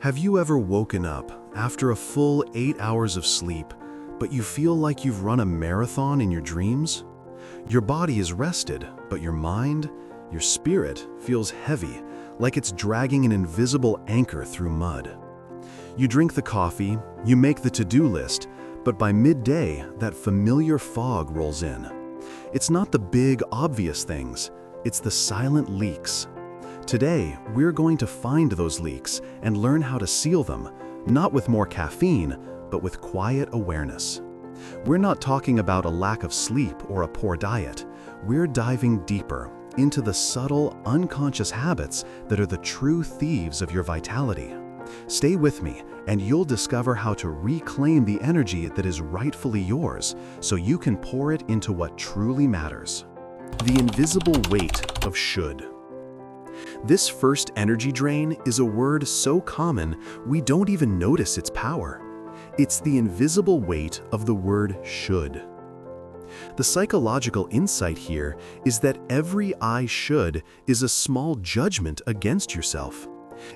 Have you ever woken up after a full 8 hours of sleep, but you feel like you've run a marathon in your dreams? Your body is rested, but your mind, your spirit feels heavy, like it's dragging an invisible anchor through mud. You drink the coffee, you make the to-do list, but by midday, that familiar fog rolls in. It's not the big, obvious things, it's the silent leaks. Today, we're going to find those leaks and learn how to seal them, not with more caffeine, but with quiet awareness. We're not talking about a lack of sleep or a poor diet. We're diving deeper into the subtle, unconscious habits that are the true thieves of your vitality. Stay with me, and you'll discover how to reclaim the energy that is rightfully yours, so you can pour it into what truly matters. The invisible weight of should. This first energy drain is a word so common we don't even notice its power. It's the invisible weight of the word should. The psychological insight here is that every "I should" is a small judgment against yourself.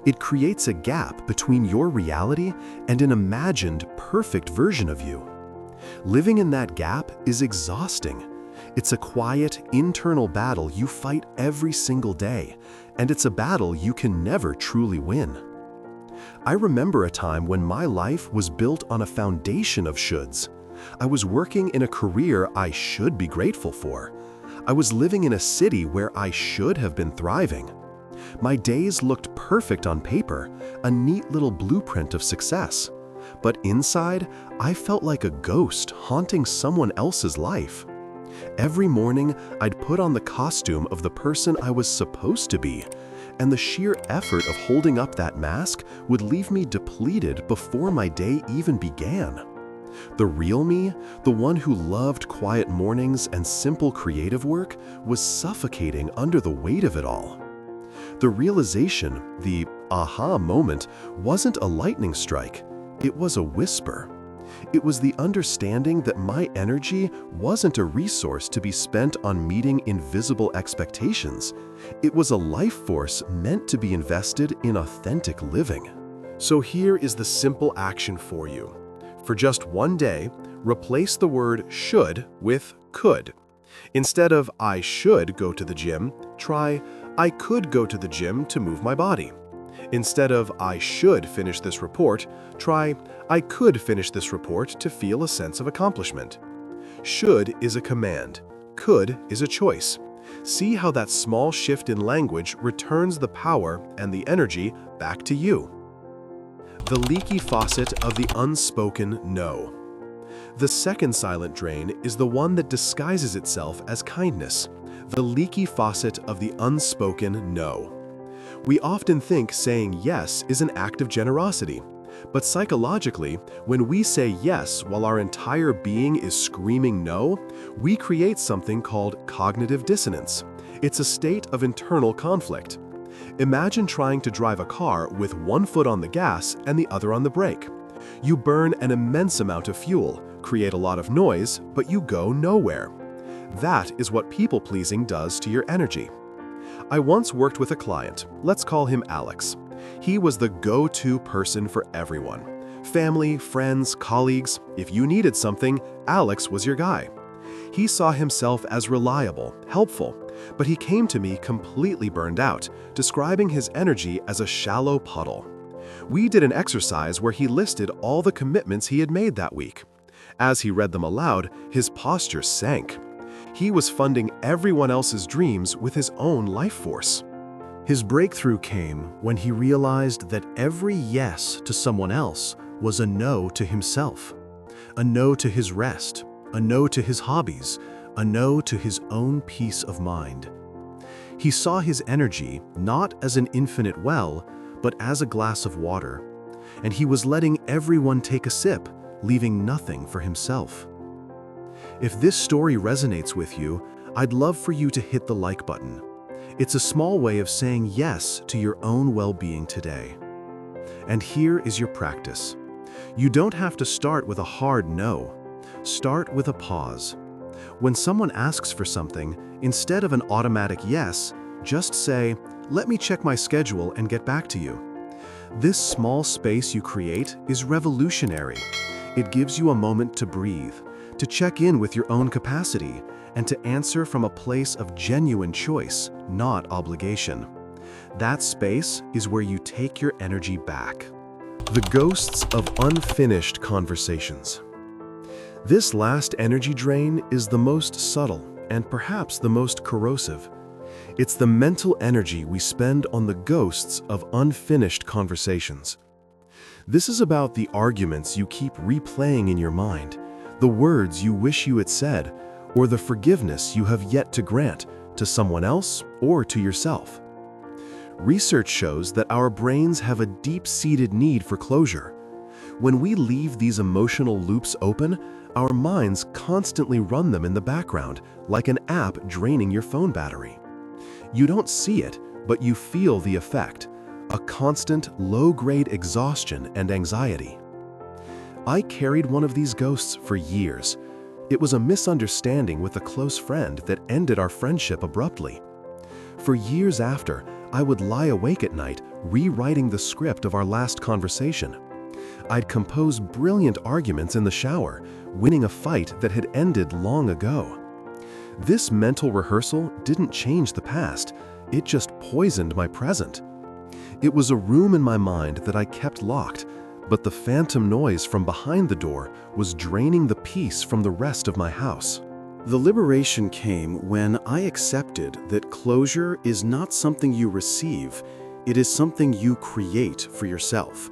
It creates a gap between your reality and an imagined perfect version of you. Living in that gap is exhausting. It's a quiet, internal battle you fight every single day, and it's a battle you can never truly win. I remember a time when my life was built on a foundation of shoulds. I was working in a career I should be grateful for. I was living in a city where I should have been thriving. My days looked perfect on paper, a neat little blueprint of success. But inside, I felt like a ghost haunting someone else's life. Every morning, I'd put on the costume of the person I was supposed to be, and the sheer effort of holding up that mask would leave me depleted before my day even began. The real me, the one who loved quiet mornings and simple creative work, was suffocating under the weight of it all. The realization, the aha moment, wasn't a lightning strike. It was a whisper. It was the understanding that my energy wasn't a resource to be spent on meeting invisible expectations. It was a life force meant to be invested in authentic living. So here is the simple action for you. For just one day, replace the word should with could. Instead of "I should go to the gym," try "I could go to the gym to move my body." Instead of "I should finish this report," try "I could finish this report to feel a sense of accomplishment." Should is a command. Could is a choice. See how that small shift in language returns the power and the energy back to you. The leaky faucet of the unspoken no. The second silent drain is the one that disguises itself as kindness. The leaky faucet of the unspoken no. We often think saying yes is an act of generosity, but psychologically, when we say yes while our entire being is screaming no, we create something called cognitive dissonance. It's a state of internal conflict. Imagine trying to drive a car with one foot on the gas and the other on the brake. You burn an immense amount of fuel, create a lot of noise, but you go nowhere. That is what people-pleasing does to your energy. I once worked with a client, let's call him Alex. He was the go-to person for everyone. Family, friends, colleagues, if you needed something, Alex was your guy. He saw himself as reliable, helpful, but he came to me completely burned out, describing his energy as a shallow puddle. We did an exercise where he listed all the commitments he had made that week. As he read them aloud, his posture sank. He was funding everyone else's dreams with his own life force. His breakthrough came when he realized that every yes to someone else was a no to himself. A no to his rest, a no to his hobbies, a no to his own peace of mind. He saw his energy not as an infinite well, but as a glass of water, and he was letting everyone take a sip, leaving nothing for himself. If this story resonates with you, I'd love for you to hit the like button. It's a small way of saying yes to your own well-being today. And here is your practice. You don't have to start with a hard no. Start with a pause. When someone asks for something, instead of an automatic yes, just say, "Let me check my schedule and get back to you." This small space you create is revolutionary. It gives you a moment to breathe, to check in with your own capacity, and to answer from a place of genuine choice, not obligation. That space is where you take your energy back. The ghosts of unfinished conversations. This last energy drain is the most subtle and perhaps the most corrosive. It's the mental energy we spend on the ghosts of unfinished conversations. This is about the arguments you keep replaying in your mind, the words you wish you had said, or the forgiveness you have yet to grant to someone else or to yourself. Research shows that our brains have a deep-seated need for closure. When we leave these emotional loops open, our minds constantly run them in the background, like an app draining your phone battery. You don't see it, but you feel the effect, a constant, low-grade exhaustion and anxiety. I carried one of these ghosts for years. It was a misunderstanding with a close friend that ended our friendship abruptly. For years after, I would lie awake at night, rewriting the script of our last conversation. I'd compose brilliant arguments in the shower, winning a fight that had ended long ago. This mental rehearsal didn't change the past, it just poisoned my present. It was a room in my mind that I kept locked, but the phantom noise from behind the door was draining the peace from the rest of my house. The liberation came when I accepted that closure is not something you receive, it is something you create for yourself.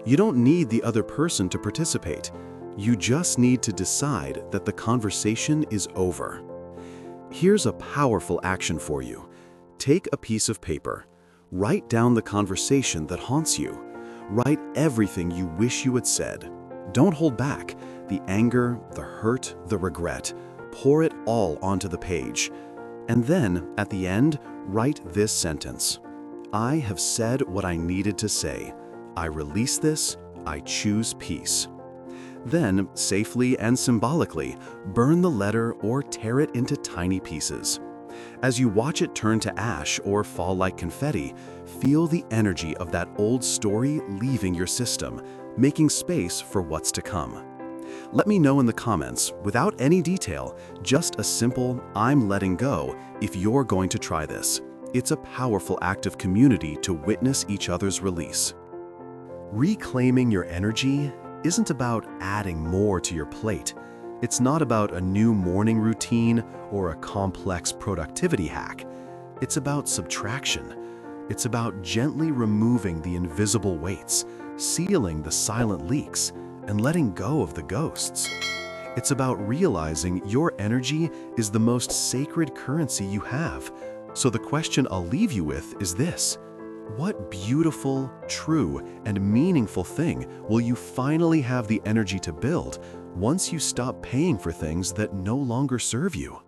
You don't need the other person to participate. You just need to decide that the conversation is over. Here's a powerful action for you. Take a piece of paper. Write down the conversation that haunts you. Write everything you wish you had said. Don't hold back. The anger, the hurt, the regret. Pour it all onto the page. And then, at the end, write this sentence. I have said what I needed to say. I release this. I choose peace. Then, safely and symbolically, burn the letter or tear it into tiny pieces. As you watch it turn to ash or fall like confetti, feel the energy of that old story leaving your system, making space for what's to come. Let me know in the comments, without any detail, just a simple "I'm letting go" if you're going to try this. It's a powerful act of community to witness each other's release. Reclaiming your energy isn't about adding more to your plate. It's not about a new morning routine or a complex productivity hack. It's about subtraction. It's about gently removing the invisible weights, sealing the silent leaks, and letting go of the ghosts. It's about realizing your energy is the most sacred currency you have. So the question I'll leave you with is this: what beautiful, true, and meaningful thing will you finally have the energy to build once you stop paying for things that no longer serve you?